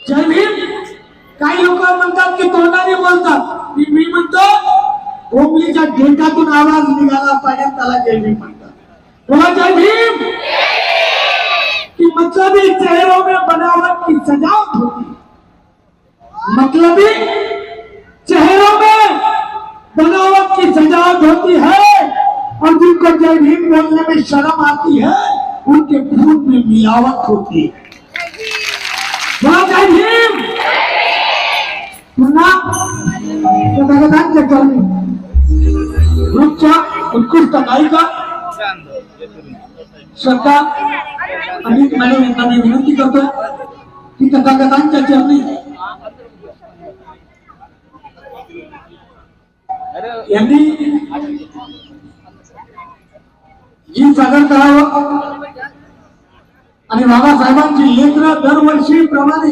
जय भीम. काही लोक म्हणतात की तोंडाने बोलतात, मी म्हणतो ओमलीच्या डेटातून आवाज निघाला पाहिजे, त्याला जय भीम म्हणतात. बोला जय भीम. कि मतलबी चेहरों में बनावट की सजावट होती, मतलबी चेहरों में बनावट की सजावट होती है, और जिनको जय भीम बोलने में शर्म आती है उनके खून में मिलावट होती है. बोला जय भीम. पुन्हा जगदांच्या चरणी ग्रुपच्या उत्कृष्ट गायिका श्रद्धा अमित मॅडम यांना मी विनंती करतो की तथागतांच्या चरणी यांनी गीत सादर करावं आणि बाबासाहेबांची लेकरं दरवर्षी प्रमाणे